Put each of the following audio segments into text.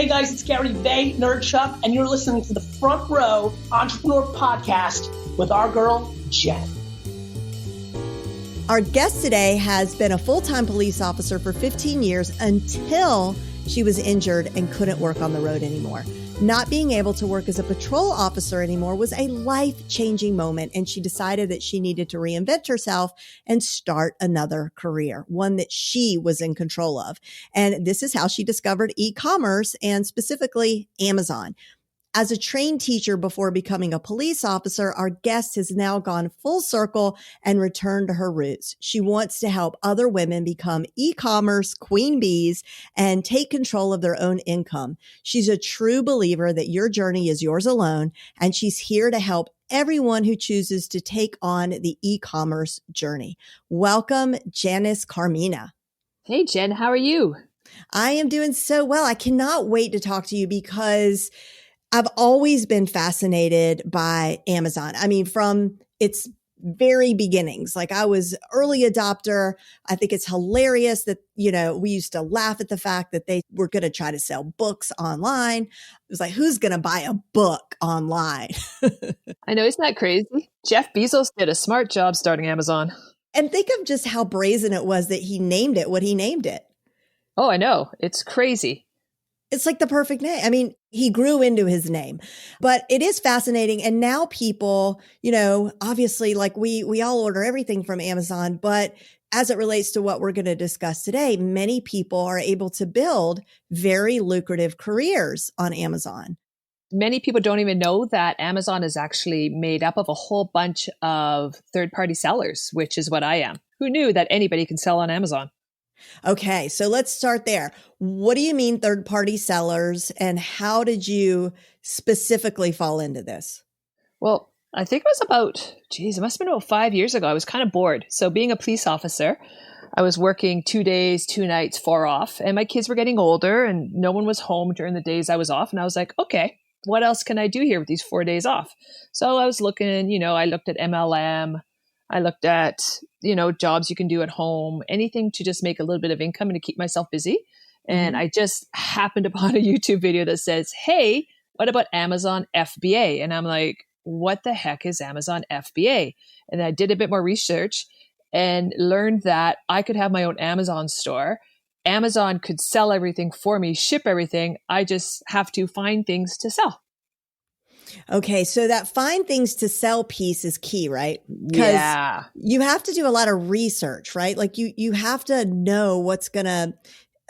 Hey guys, it's Gary Bay, Nerdchuck, and you're listening to the Front Row Entrepreneur Podcast with our girl, Jen. Our guest today has been a full-time police officer for 15 years until she was injured and couldn't work on the road anymore. Not being able to work as a patrol officer anymore was a life-changing moment, and she decided that she needed to reinvent herself and start another career, one that she was in control of. And this is how she discovered e-commerce and specifically Amazon. As a trained teacher before becoming a police officer, our guest has now gone full circle and returned to her roots. She wants to help other women become e-commerce queen bees and take control of their own income. She's a true believer that your journey is yours alone, and she's here to help everyone who chooses to take on the e-commerce journey. Welcome, Janis Carmena. Hey, Jen, how are you? I am doing so well. I cannot wait to talk to you because I've always been fascinated by Amazon. I mean, from its very beginnings, like I was early adopter. I think it's hilarious that, we used to laugh at the fact that they were going to try to sell books online. It was like, who's going to buy a book online? I know, isn't that crazy? Jeff Bezos did a smart job starting Amazon. And think of just how brazen it was that he named it what he named it. Oh, I know. It's crazy. It's like the perfect name. I mean, he grew into his name, but it is fascinating. And now people, obviously like we all order everything from Amazon, but as it relates to what we're going to discuss today, many people are able to build very lucrative careers on Amazon. Many people don't even know that Amazon is actually made up of a whole bunch of third-party sellers, which is what I am. Who knew that anybody can sell on Amazon? Okay, so let's start there. What do you mean third-party sellers, and how did you specifically fall into this? Well, I think it was it must have been about 5 years ago. I was kind of bored. So being a police officer, I was working 2 days, 2 nights, 4 off, and my kids were getting older and no one was home during the days I was off. And I was like, okay, what else can I do here with these 4 days off? So I was looking, I looked at MLM. I looked at, jobs you can do at home, anything to just make a little bit of income and to keep myself busy. And I just happened upon a YouTube video that says, hey, what about Amazon FBA? And I'm like, what the heck is Amazon FBA? And I did a bit more research and learned that I could have my own Amazon store. Amazon could sell everything for me, ship everything. I just have to find things to sell. Okay, so that find things to sell piece is key, right? Yeah. You have to do a lot of research, right? Like you have to know what's going to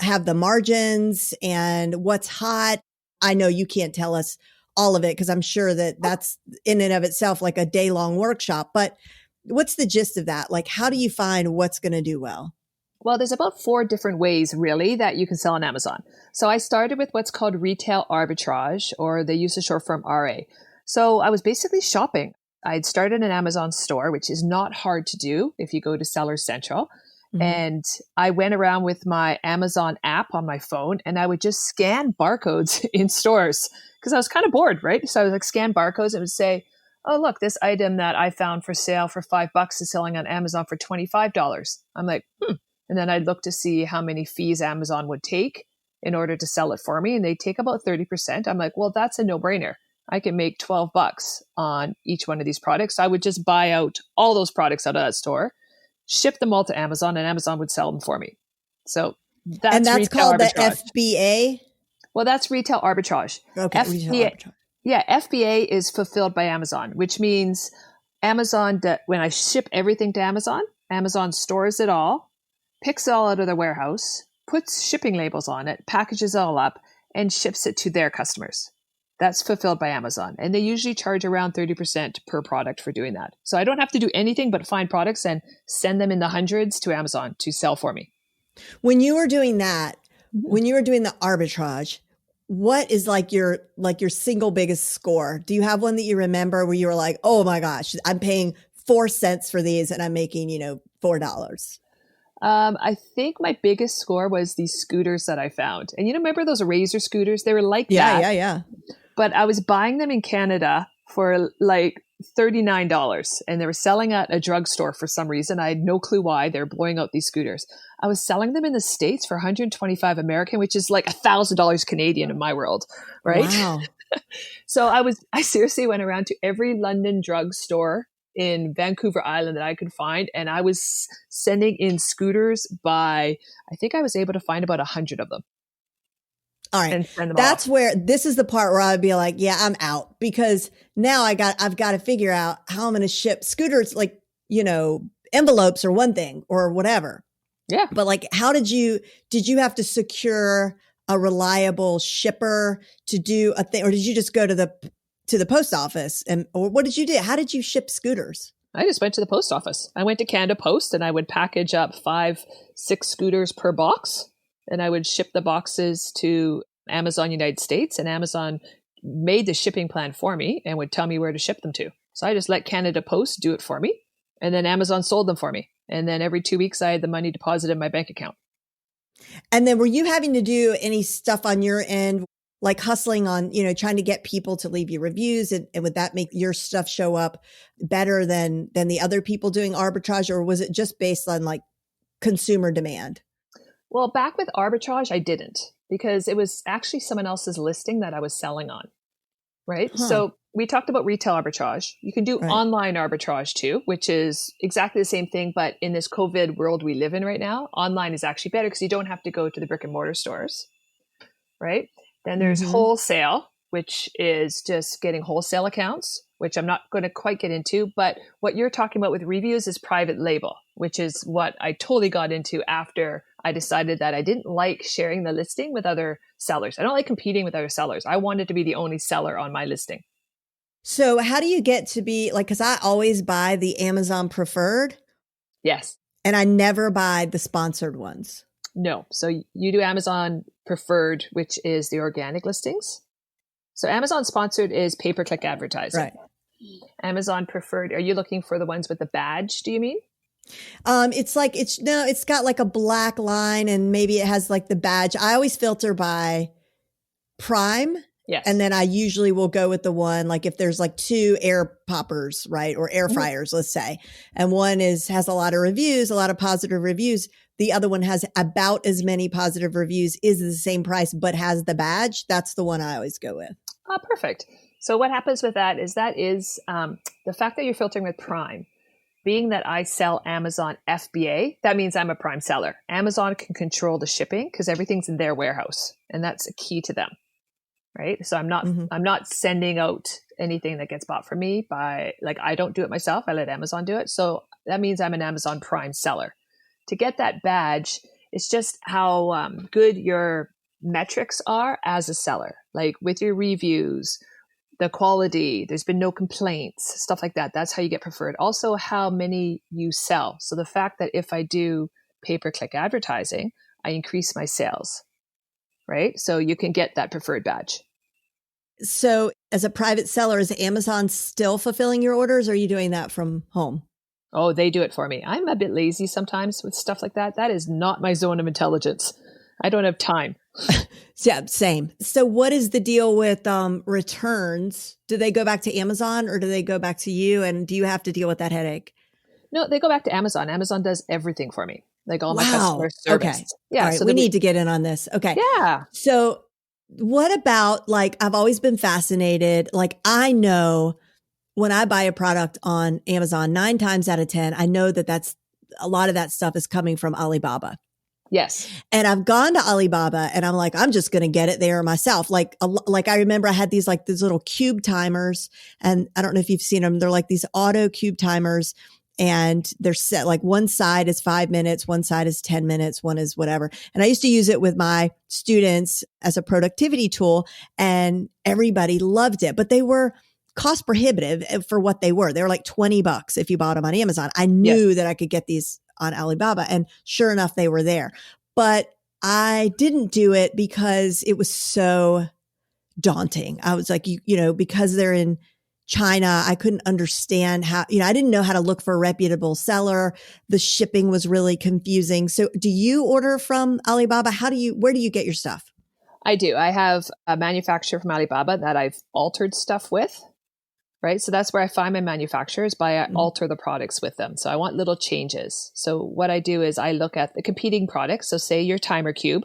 have the margins and what's hot. I know you can't tell us all of it because I'm sure that that's in and of itself like a day-long workshop. But what's the gist of that? Like, how do you find what's going to do well? Well, there's about 4 different ways, really, that you can sell on Amazon. So I started with what's called retail arbitrage, or they use the short form RA. So I was basically shopping. I'd started an Amazon store, which is not hard to do if you go to Seller Central. Mm-hmm. And I went around with my Amazon app on my phone, and I would just scan barcodes in stores because I was kind of bored, right? So I was like, scan barcodes and would say, oh, look, this item that I found for sale for $5 is selling on Amazon for $25. I'm like, And then I'd look to see how many fees Amazon would take in order to sell it for me. And they take about 30%. I'm like, well, that's a no-brainer. I can make $12 on each one of these products. So I would just buy out all those products out of that store, ship them all to Amazon, and Amazon would sell them for me. So that's called arbitrage. The FBA? Well, that's retail arbitrage. Okay, retail arbitrage. Yeah, FBA is fulfilled by Amazon, which means Amazon, when I ship everything to Amazon, Amazon stores it all, picks it all out of their warehouse, puts shipping labels on it, packages it all up, and ships it to their customers. That's fulfilled by Amazon. And they usually charge around 30% per product for doing that. So I don't have to do anything but find products and send them in the hundreds to Amazon to sell for me. When you were doing that, when you were doing the arbitrage, what is like your single biggest score? Do you have one that you remember where you were like, oh my gosh, I'm paying 4 cents for these and I'm making, $4? I think my biggest score was these scooters that I found. And remember those Razor scooters? They were like that. Yeah. But I was buying them in Canada for like $39, and they were selling at a drugstore for some reason. I had no clue why. They're blowing out these scooters. I was selling them in the States for 125 American, which is like $1,000 Canadian in my world, right? Wow. So I seriously went around to every London drugstore in Vancouver Island that I could find, and I was sending in scooters I think I was able to find about 100 of them. All right. That's where this is the part where I'd be like, yeah, I'm out, because now I've got to figure out how I'm going to ship scooters. Like, envelopes are one thing or whatever. Yeah. But like, did you have to secure a reliable shipper to do a thing, or did you just go to the post office or what did you do? How did you ship scooters? I just went to the post office. I went to Canada Post and I would package up 5-6 scooters per box. And I would ship the boxes to Amazon United States, and Amazon made the shipping plan for me and would tell me where to ship them to. So I just let Canada Post do it for me. And then Amazon sold them for me. And then every 2 weeks I had the money deposited in my bank account. And then were you having to do any stuff on your end, like hustling on, trying to get people to leave you reviews? And would that make your stuff show up better than the other people doing arbitrage? Or was it just based on like consumer demand? Well, back with Arbitrage, I didn't, because it was actually someone else's listing that I was selling on, right? Huh. So we talked about retail arbitrage. You can do online arbitrage too, which is exactly the same thing. But in this COVID world we live in right now, online is actually better because you don't have to go to the brick and mortar stores, right? Then there's wholesale, which is just getting wholesale accounts, which I'm not going to quite get into. But what you're talking about with reviews is private label, which is what I totally got into after I decided that I didn't like sharing the listing with other sellers. I don't like competing with other sellers. I wanted to be the only seller on my listing. So how do you get to be like, because I always buy the Amazon preferred. Yes. And I never buy the sponsored ones. No. So you do Amazon preferred, which is the organic listings. So Amazon sponsored is pay-per-click advertising. Right. Amazon preferred, are you looking for the ones with the badge, do you mean? It's got like a black line and maybe it has like the badge. I always filter by Prime. Yes. And then I usually will go with the one, like if there's like 2 air poppers, right? Or air fryers, let's say. And one has a lot of reviews, a lot of positive reviews. The other one has about as many positive reviews, is the same price, but has the badge. That's the one I always go with. Oh, perfect. So what happens with that is the fact that you're filtering with Prime. Being that I sell Amazon FBA, that means I'm a Prime seller. Amazon can control the shipping because everything's in their warehouse, and that's a key to them, right? So I'm not sending out anything that gets bought from me I don't do it myself. I let Amazon do it. So that means I'm an Amazon Prime seller. To get that badge, it's just how good your metrics are as a seller, like with your reviews, the quality, there's been no complaints, stuff like that. That's how you get preferred. Also, how many you sell. So the fact that if I do pay-per-click advertising, I increase my sales, right? So you can get that preferred badge. So as a private seller, is Amazon still fulfilling your orders, or are you doing that from home? Oh, they do it for me. I'm a bit lazy sometimes with stuff like that. That is not my zone of intelligence. I don't have time. Yeah, same. So what is the deal with returns? Do they go back to Amazon or do they go back to you? And do you have to deal with that headache? No, they go back to Amazon. Amazon does everything for me. Like all my customer service. Okay. Yeah. All right. So we need to get in on this. Okay. Yeah. So what about, like, I've always been fascinated. Like, I know when I buy a product on Amazon, 9 times out of 10, I know that a lot of that stuff is coming from Alibaba. Yes. And I've gone to Alibaba and I'm like, I'm just going to get it there myself. Like I remember I had these little cube timers, and I don't know if you've seen them. They're like these auto cube timers, and they're set, like one side is 5 minutes, one side is 10 minutes, one is whatever. And I used to use it with my students as a productivity tool, and everybody loved it, but they were cost prohibitive for what they were. They were like $20 if you bought them on Amazon. I knew that I could get these on Alibaba, and sure enough, they were there. But I didn't do it because it was so daunting. I was like, because they're in China, I couldn't understand how, I didn't know how to look for a reputable seller. The shipping was really confusing. So do you order from Alibaba? Where do you get your stuff? I do. I have a manufacturer from Alibaba that I've altered stuff with. right? So that's where I find my manufacturers by I alter the products with them. So I want little changes. So what I do is I look at the competing products. So say your timer cube.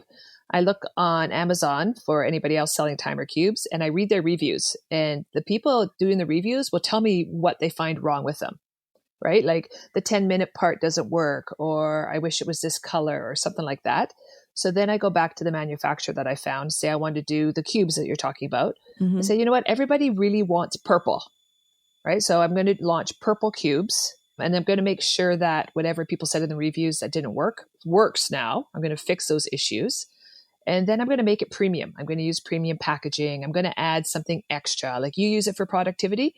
I look on Amazon for anybody else selling timer cubes and I read their reviews. And the people doing the reviews will tell me what they find wrong with them, right? Like the 10-minute part doesn't work, or I wish it was this color or something like that. So then I go back to the manufacturer that I found. Say I want to do the cubes that you're talking about. I say, you know what? Everybody really wants purple, right? So I'm going to launch purple cubes. And I'm going to make sure that whatever people said in the reviews that didn't work, works now. I'm going to fix those issues. And then I'm going to make it premium. I'm going to use premium packaging. I'm going to add something extra. Like you use it for productivity.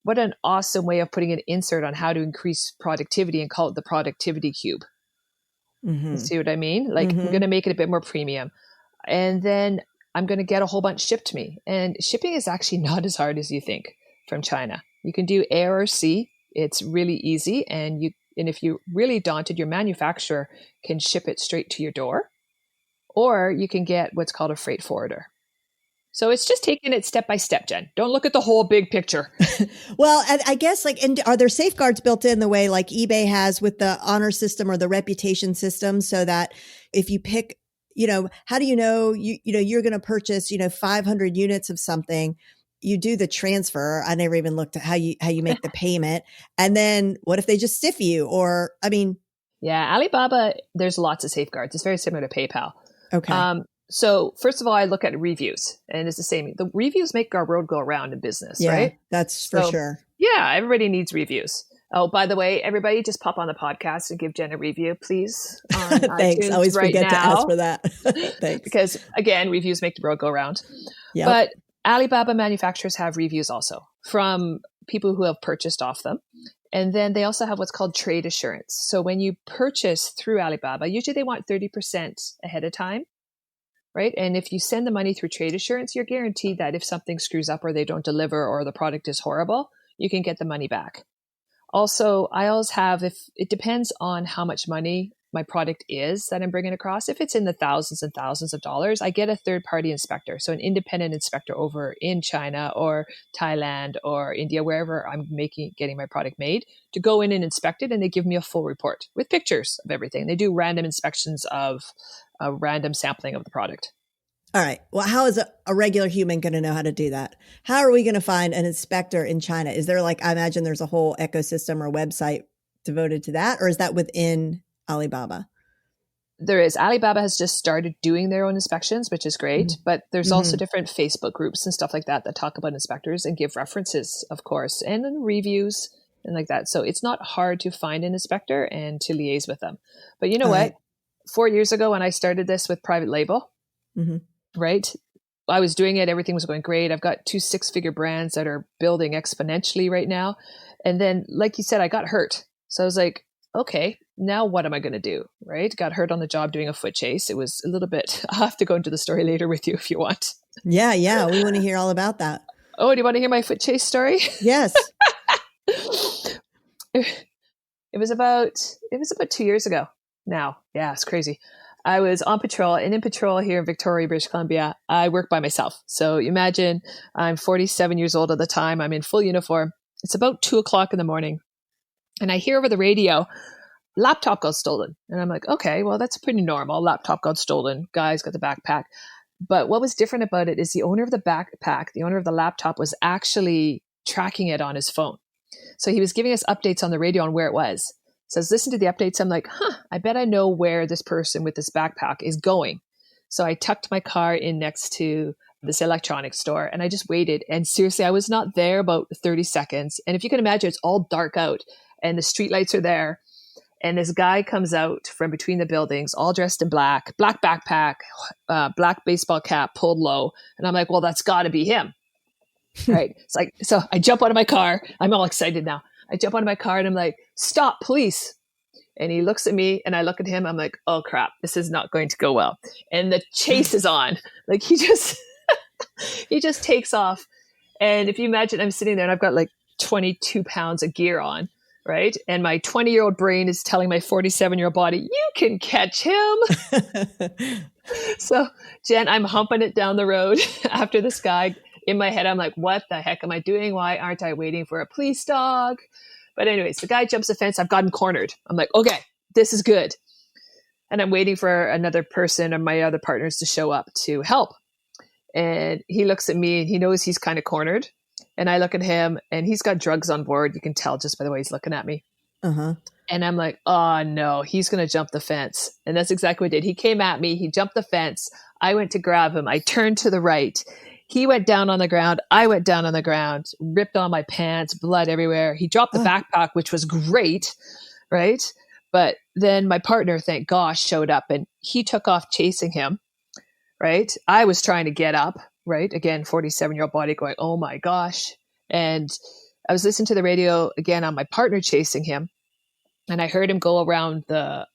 What an awesome way of putting an insert on how to increase productivity and call it the productivity cube. You see what I mean? Like I'm going to make it a bit more premium. And then I'm going to get a whole bunch shipped to me. And shipping is actually not as hard as you think from China. You can do air or sea. It's really easy. And if you're really daunted, your manufacturer can ship it straight to your door. Or you can get what's called a freight forwarder. So it's just taking it step by step, Jen. Don't look at the whole big picture. Well, and I guess and are there safeguards built in the way like eBay has with the honor system or the reputation system so that if you pick, how do you know you're going to purchase, 500 units of something, you do the transfer. I never even looked at how you make the payment. And then what if they just stiff you Yeah, Alibaba, there's lots of safeguards. It's very similar to PayPal. Okay. So first of all, I look at reviews and it's the same. The reviews make our world go around in business, right? That's for sure. Yeah, everybody needs reviews. Oh, by the way, everybody just pop on the podcast and give Jen a review, please. Thanks. I always forget to ask for that. Thanks. Because again, reviews make the world go round. Yep. But Alibaba manufacturers have reviews also from people who have purchased off them. And then they also have what's called trade assurance. So when you purchase through Alibaba, usually they want 30% ahead of time, right? And if you send the money through trade assurance, you're guaranteed that if something screws up or they don't deliver or the product is horrible, you can get the money back. Also, I always have, if it depends on how much money my product is that I'm bringing across. If it's in the thousands and thousands of dollars, I get a third-party inspector. So an independent inspector over in China or Thailand or India, wherever I'm getting my product made, to go in and inspect it. And they give me a full report with pictures of everything. They do random inspections of a random sampling of the product. All right. Well, how is a regular human going to know how to do that? How are we going to find an inspector in China? Is there I imagine there's a whole ecosystem or website devoted to that, or is that within Alibaba? There is. Alibaba has just started doing their own inspections, which is great. But there's also different Facebook groups and stuff like that talk about inspectors and give references, of course, and then reviews and like that. So it's not hard to find an inspector and to liaise with them. But you know what? Right. 4 years ago when I started this with private label, right? I was doing it. Everything was going great. I've got 2 6-figure brands that are building exponentially right now. And then, like you said, I got hurt. So I was like, okay, now what am I going to do? Right? Got hurt on the job doing a foot chase. It was a little bit, I'll have to go into the story later with you if you want. Yeah. We want to hear all about that. Oh, do you want to hear my foot chase story? Yes. It was about 2 years ago now. Yeah, it's crazy. I was on patrol, and in patrol here in Victoria, British Columbia, I work by myself. So imagine I'm 47 years old at the time. I'm in full uniform. It's about 2:00 in the morning. And I hear over the radio, laptop got stolen. And I'm like, okay, well, that's pretty normal. Laptop got stolen. Guy's got the backpack. But what was different about it is the owner of the backpack, the owner of the laptop, was actually tracking it on his phone. So he was giving us updates on the radio on where it was. So I was listening to the updates. I'm like, I bet I know where this person with this backpack is going. So I tucked my car in next to this electronics store and I just waited. And seriously, I was not there about 30 seconds. And if you can imagine, it's all dark out and the streetlights are there. And this guy comes out from between the buildings, all dressed in black backpack, black baseball cap pulled low. And I'm like, well, that's got to be him. Right. It's like, so I jump out of my car. I'm all excited now. I jump out of my car and I'm like, stop, police. And he looks at me and I look at him. I'm like, oh crap, this is not going to go well. And the chase is on. Like he just takes off. And if you imagine, I'm sitting there and I've got like 22 pounds of gear on, right? And my 20-year-old brain is telling my 47-year-old body, you can catch him. So Jen, I'm humping it down the road after this guy. in my head, I'm like, what the heck am I doing? Why aren't I waiting for a police dog? But anyways, the guy jumps the fence. I've gotten cornered. I'm like, okay, this is good. And I'm waiting for another person or my other partners to show up to help. And he looks at me and he knows he's kind of cornered. And I look at him and he's got drugs on board. You can tell just by the way he's looking at me. Uh-huh. And I'm like, oh no, he's going to jump the fence. And that's exactly what he did. He came at me. He jumped the fence. I went to grab him. I turned to the right. He went down on the ground. I went down on the ground, ripped on my pants, blood everywhere. He dropped the backpack, which was great. Right. But then my partner, thank gosh, showed up and he took off chasing him. Right. I was trying to get up. Right. Again, 47-year-old body going, oh my gosh. And I was listening to the radio again on my partner chasing him. And I heard him go around the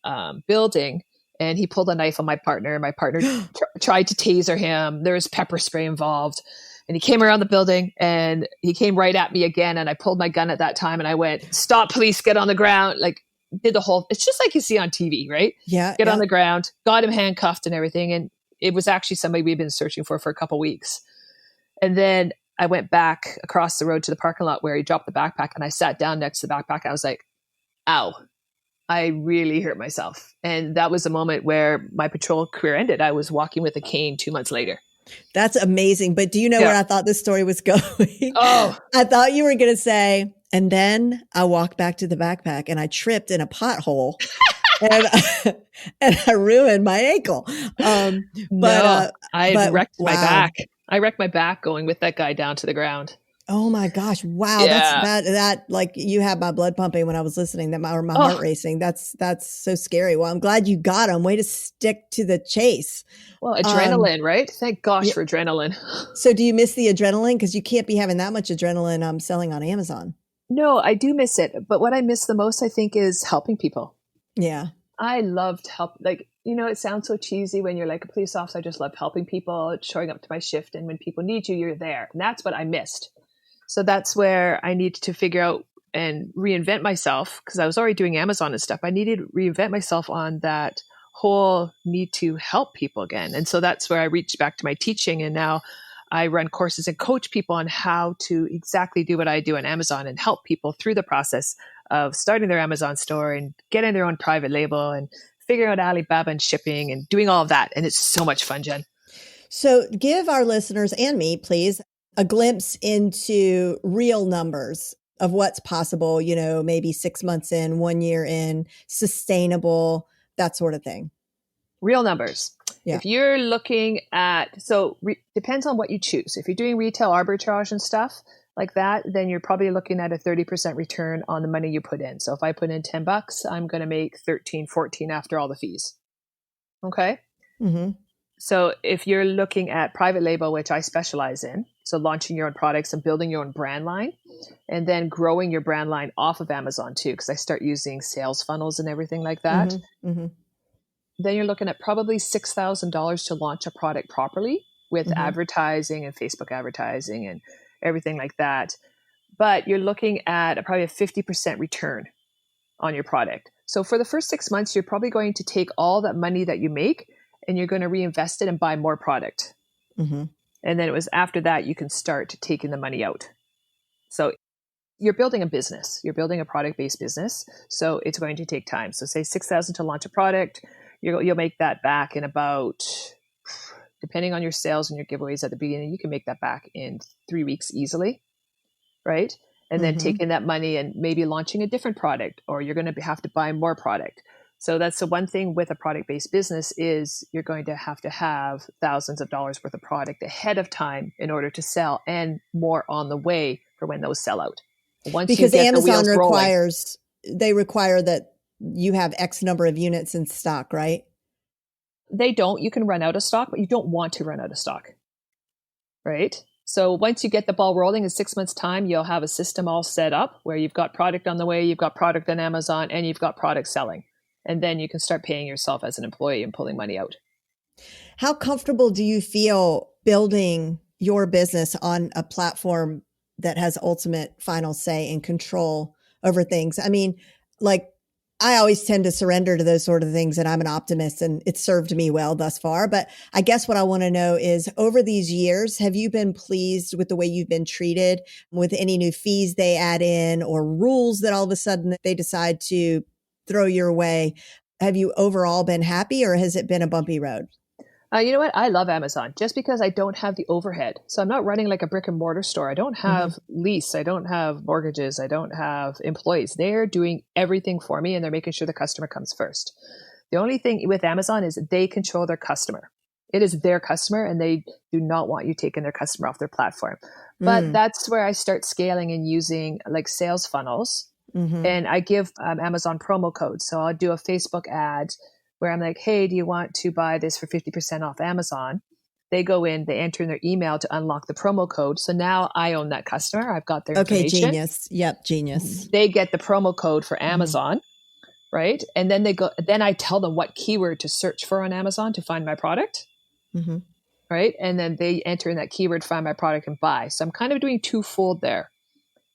building and he pulled a knife on my partner. My partner tried to taser him. There was pepper spray involved. And he came around the building and he came right at me again. And I pulled my gun at that time and I went, stop, police, get on the ground. Like did the whole, it's just like you see on TV, right? Yeah. Get on the ground, got him handcuffed and everything. And it was actually somebody we've been searching for a couple of weeks. And then I went back across the road to the parking lot where he dropped the backpack and I sat down next to the backpack. I was like, ow, I really hurt myself. And that was the moment where my patrol career ended. I was walking with a cane 2 months later. That's amazing. But do you know where I thought this story was going? Oh, I thought you were going to say, and then I walked back to the backpack and I tripped in a pothole. and I ruined my ankle. I wrecked my back. I wrecked my back going with that guy down to the ground. Oh my gosh. Wow. Yeah. That like you had my blood pumping when I was listening, my heart racing. That's so scary. Well, I'm glad you got him. Way to stick to the chase. Well, adrenaline, right? Thank gosh for adrenaline. So do you miss the adrenaline? Because you can't be having that much adrenaline selling on Amazon. No, I do miss it. But what I miss the most, I think, is helping people. Yeah. I loved help. Like, you know, it sounds so cheesy when you're like a police officer. I just love helping people, showing up to my shift. And when people need you, you're there. And that's what I missed. So that's where I needed to figure out and reinvent myself because I was already doing Amazon and stuff. I needed to reinvent myself on that whole need to help people again. And so that's where I reached back to my teaching. And now I run courses and coach people on how to exactly do what I do on Amazon and help people through the process of starting their Amazon store and getting their own private label and figuring out Alibaba and shipping and doing all of that. And it's so much fun, Jen. So give our listeners and me, please, a glimpse into real numbers of what's possible, you know, maybe 6 months in, 1 year in, sustainable, that sort of thing. Real numbers. Yeah. If you're looking at, depends on what you choose. If you're doing retail arbitrage and stuff like that, then you're probably looking at a 30% return on the money you put in. So if I put in $10, I'm going to make 13, 14 after all the fees. Okay. Mm-hmm. So if you're looking at private label, which I specialize in, so launching your own products and building your own brand line and then growing your brand line off of Amazon too, because I start using sales funnels and everything like that. Mm-hmm. Mm-hmm. Then you're looking at probably $6,000 to launch a product properly with advertising and Facebook advertising and everything like that. But you're looking at probably a 50% return on your product. So for the first 6 months, you're probably going to take all that money that you make and you're going to reinvest it and buy more product. Mm-hmm. And then it was after that, you can start taking the money out. So you're building a business, you're building a product-based business. So it's going to take time. So say $6,000 to launch a product, you'll make that back in about, depending on your sales and your giveaways at the beginning, you can make that back in 3 weeks easily, right? And then taking that money and maybe launching a different product, or you're going to have to buy more product. So that's the one thing with a product-based business is you're going to have thousands of dollars worth of product ahead of time in order to sell and more on the way for when those sell out. Once because you get Amazon the wheels require that you have X number of units in stock, right? They don't. You can run out of stock, but you don't want to run out of stock, right? So once you get the ball rolling in 6 months' time, you'll have a system all set up where you've got product on the way, you've got product on Amazon, and you've got product selling. And then you can start paying yourself as an employee and pulling money out. How comfortable do you feel building your business on a platform that has ultimate final say and control over things? I mean, like I always tend to surrender to those sort of things, and I'm an optimist, and it's served me well thus far. But I guess what I want to know is, over these years, have you been pleased with the way you've been treated, with any new fees they add in or rules that all of a sudden they decide to throw your way? Have you overall been happy, or has it been a bumpy road? You know what? I love Amazon just because I don't have the overhead. So I'm not running like a brick and mortar store. I don't have lease. I don't have mortgages. I don't have employees. They're doing everything for me, and they're making sure the customer comes first. The only thing with Amazon is they control their customer. It is their customer, and they do not want you taking their customer off their platform. But that's where I start scaling and using like sales funnels. And I give Amazon promo codes. So I'll do a Facebook ad where I'm like, hey, do you want to buy this for 50% off Amazon? They go in, they enter in their email to unlock the promo code. So now I own that customer. I've got their information. Okay, genius. Yep, genius. They get the promo code for Amazon, right? And then then I tell them what keyword to search for on Amazon to find my product, right? And then they enter in that keyword, find my product, and buy. So I'm kind of doing twofold there.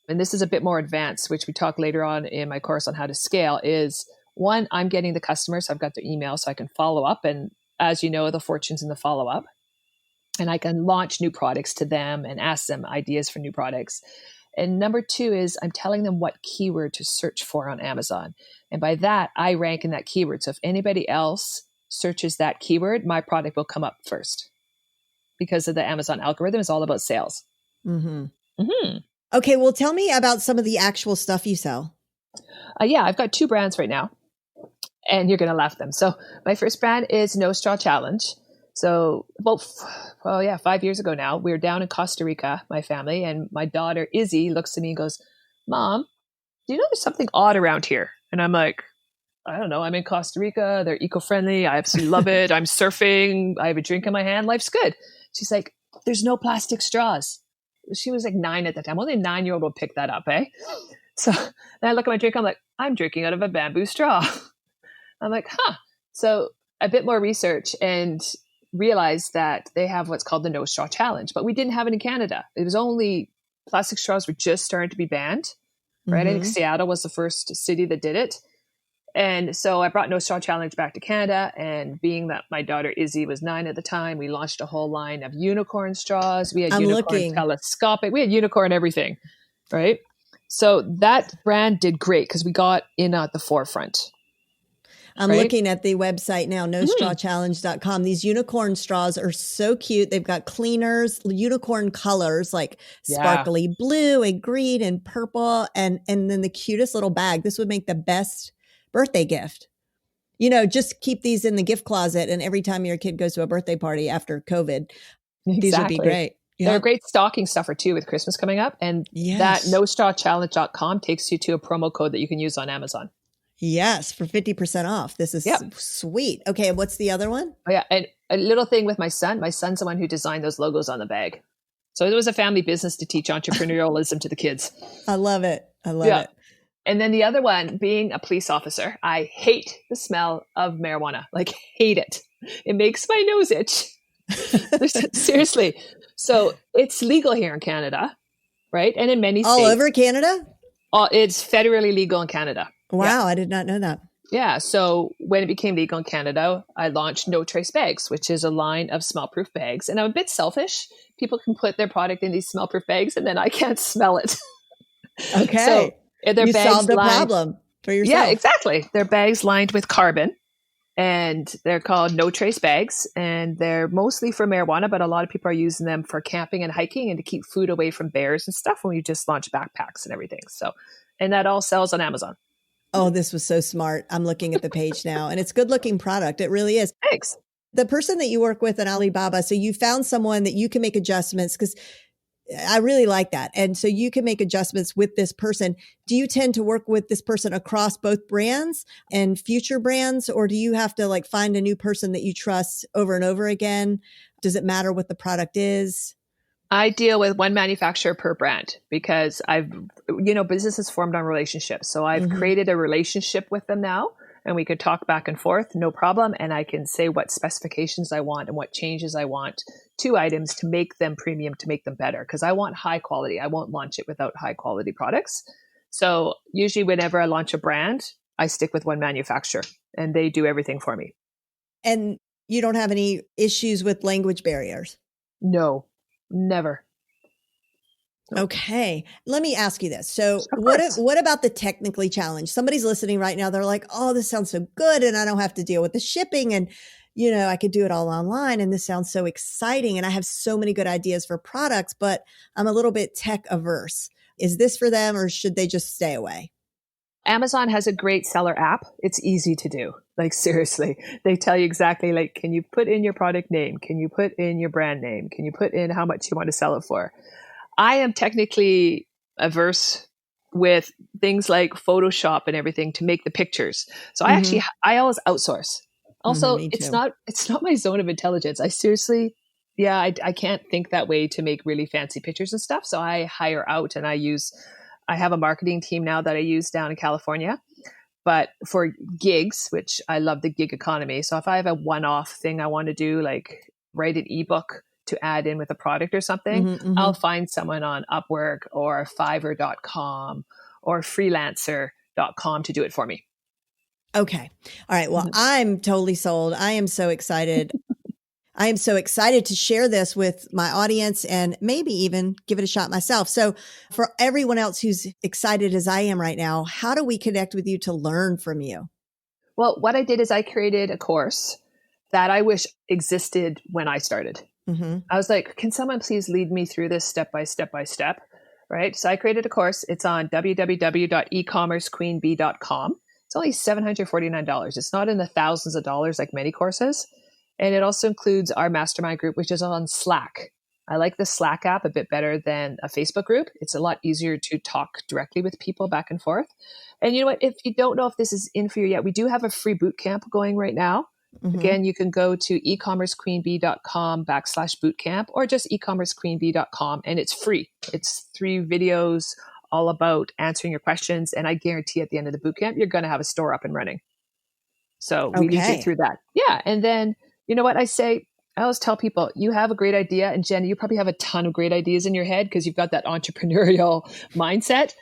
And this is a bit more advanced, which we talk later on in my course on how to scale, is one, I'm getting the customers. So I've got their email so I can follow up. And as you know, the fortune's in the follow up. And I can launch new products to them and ask them ideas for new products. And number two is I'm telling them what keyword to search for on Amazon. And by that, I rank in that keyword. So if anybody else searches that keyword, my product will come up first because of the Amazon algorithm is all about sales. Okay, well, tell me about some of the actual stuff you sell. Yeah, I've got 2 brands right now, and you're going to laugh at them. So my first brand is No Straw Challenge. So about, 5 years ago now, we were down in Costa Rica, my family, and my daughter, Izzy, looks at me and goes, Mom, do you know there's something odd around here? And I'm like, I don't know. I'm in Costa Rica. They're eco-friendly. I absolutely love it. I'm surfing. I have a drink in my hand. Life's good. She's like, there's no plastic straws. She was like 9 at the time. Only a 9-year-old will pick that up, eh? So then I look at my drink. I'm like, I'm drinking out of a bamboo straw. I'm like, So a bit more research and realized that they have what's called the No Straw Challenge, but we didn't have it in Canada. It was only plastic straws were just starting to be banned, right? I think Seattle was the first city that did it. And so I brought No Straw Challenge back to Canada. And being that my daughter Izzy was 9 at the time, we launched a whole line of unicorn straws. We had telescopic. We had unicorn everything, right? So that brand did great because we got in at the forefront. I'm looking at the website now, nostrawchallenge.com. These unicorn straws are so cute. They've got cleaners, unicorn colors like sparkly blue and green and purple, and then the cutest little bag. This would make the best birthday gift. You know, just keep these in the gift closet, and every time your kid goes to a birthday party after COVID, these would be great. Yeah. They're a great stocking stuffer too with Christmas coming up. And that nostrawchallenge.com takes you to a promo code that you can use on Amazon. Yes, for 50% off. This is sweet. Okay, and what's the other one? Oh, yeah, and a little thing with my son. My son's the one who designed those logos on the bag. So it was a family business to teach entrepreneurialism to the kids. I love it. I love it. And then the other one, being a police officer, I hate the smell of marijuana. Like, hate it. It makes my nose itch. Seriously. So it's legal here in Canada, right? And in many states. All over Canada? It's federally legal in Canada. Wow, I did not know that. Yeah. So when it became legal in Canada, I launched No Trace Bags, which is a line of smell-proof bags. And I'm a bit selfish. People can put their product in these smell-proof bags, and then I can't smell it. Okay. So you solved the problem for yourself. Yeah, exactly. They're bags lined with carbon, and they're called No Trace Bags. And they're mostly for marijuana, but a lot of people are using them for camping and hiking and to keep food away from bears and stuff when you just launch backpacks and everything. So, and that all sells on Amazon. Oh, this was so smart. I'm looking at the page now, and it's a good looking product. It really is. Thanks. The person that you work with in Alibaba, so you found someone that you can make adjustments, because I really like that. And so you can make adjustments with this person. Do you tend to work with this person across both brands and future brands, or do you have to like find a new person that you trust over and over again? Does it matter what the product is? I deal with one manufacturer per brand because business is formed on relationships. So I've created a relationship with them now, and we could talk back and forth, no problem. And I can say what specifications I want and what changes I want to items to make them premium, to make them better. Because I want high quality. I won't launch it without high quality products. So usually whenever I launch a brand, I stick with one manufacturer and they do everything for me. And you don't have any issues with language barriers? No, never. Okay. Let me ask you this. So what about the technically challenged? Somebody's listening right now. They're like, oh, this sounds so good. And I don't have to deal with the shipping. And, I could do it all online. And this sounds so exciting. And I have so many good ideas for products, but I'm a little bit tech averse. Is this for them or should they just stay away? Amazon has a great seller app. It's easy to do. Like seriously, they tell you exactly like, can you put in your product name? Can you put in your brand name? Can you put in how much you want to sell it for? I am technically averse with things like Photoshop and everything to make the pictures. So I always outsource. Also, it's not my zone of intelligence. I seriously, I can't think that way to make really fancy pictures and stuff. So I hire out and I have a marketing team now that I use down in California. But for gigs, which I love the gig economy. So if I have a one-off thing I want to do, like write an ebook to add in with a product or something, I'll find someone on Upwork or Fiverr.com or freelancer.com to do it for me. Okay. All right. Well, I'm totally sold. I am so excited. I am so excited to share this with my audience and maybe even give it a shot myself. So for everyone else who's excited as I am right now, how do we connect with you to learn from you? Well, what I did is I created a course that I wish existed when I started. I was like, can someone please lead me through this step by step by step? Right. So I created a course. It's on www.ecommercequeenbee.com. It's only $749. It's not in the thousands of dollars like many courses. And it also includes our mastermind group, which is on Slack. I like the Slack app a bit better than a Facebook group. It's a lot easier to talk directly with people back and forth. And you know what? If you don't know if this is in for you yet, we do have a free boot camp going right now. Again, you can go to ecommercequeenbee.com/bootcamp or just ecommercequeenbee.com and it's free. It's 3 videos all about answering your questions. And I guarantee at the end of the boot camp, you're going to have a store up and running. So we lead you through that. Yeah. And then, you know what I say? I always tell people, you have a great idea. And Jenny, you probably have a ton of great ideas in your head because you've got that entrepreneurial mindset.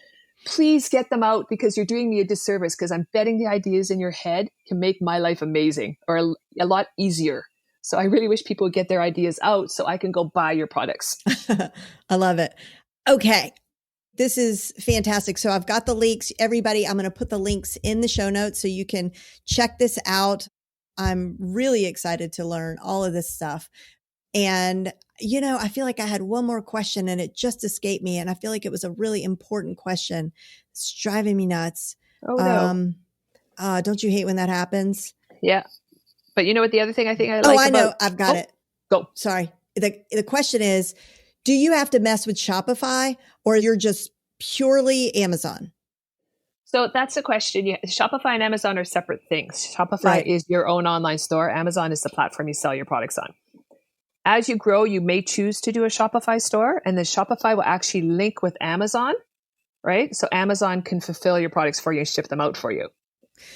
Please get them out because you're doing me a disservice because I'm betting the ideas in your head can make my life amazing or a lot easier. So I really wish people would get their ideas out so I can go buy your products. I love it. Okay. This is fantastic. So I've got the links. Everybody, I'm going to put the links in the show notes so you can check this out. I'm really excited to learn all of this stuff. And, I feel like I had one more question and it just escaped me. And I feel like it was a really important question. It's driving me nuts. Oh, no. Don't you hate when that happens? Yeah. But you know what? The other thing I think I like know. I've got it. Go. Sorry. The question is, do you have to mess with Shopify or you're just purely Amazon? So that's the question. Shopify and Amazon are separate things. Shopify is your own online store. Amazon is the platform you sell your products on. As you grow, you may choose to do a Shopify store, and then Shopify will actually link with Amazon, right? So Amazon can fulfill your products for you and ship them out for you,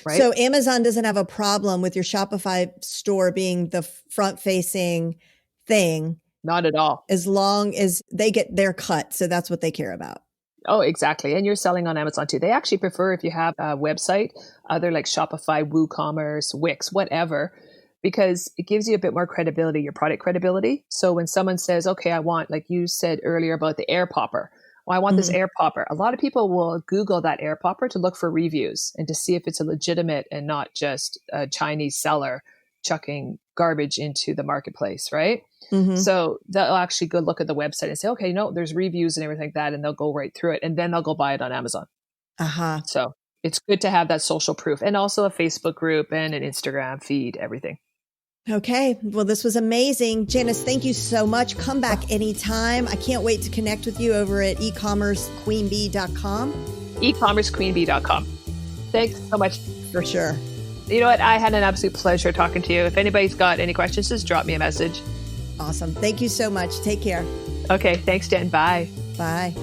right? So Amazon doesn't have a problem with your Shopify store being the front-facing thing. Not at all. As long as they get their cut. So that's what they care about. Oh, exactly. And you're selling on Amazon too. They actually prefer if you have a website, other like Shopify, WooCommerce, Wix, whatever, because it gives you a bit more credibility, your product credibility. So when someone says, okay, I want, like you said earlier about the air popper. Well, I want this air popper. A lot of people will Google that air popper to look for reviews and to see if it's a legitimate and not just a Chinese seller chucking garbage into the marketplace, right? So they'll actually go look at the website and say, okay, there's reviews and everything like that, and they'll go right through it, and then they'll go buy it on Amazon. So it's good to have that social proof, and also a Facebook group and an Instagram feed, everything. Okay. Well, this was amazing. Janis, thank you so much. Come back anytime. I can't wait to connect with you over at ecommercequeenbee.com. ecommercequeenbee.com. Thanks so much. For sure. You know what? I had an absolute pleasure talking to you. If anybody's got any questions, just drop me a message. Awesome. Thank you so much. Take care. Okay. Thanks, Jen. Bye. Bye.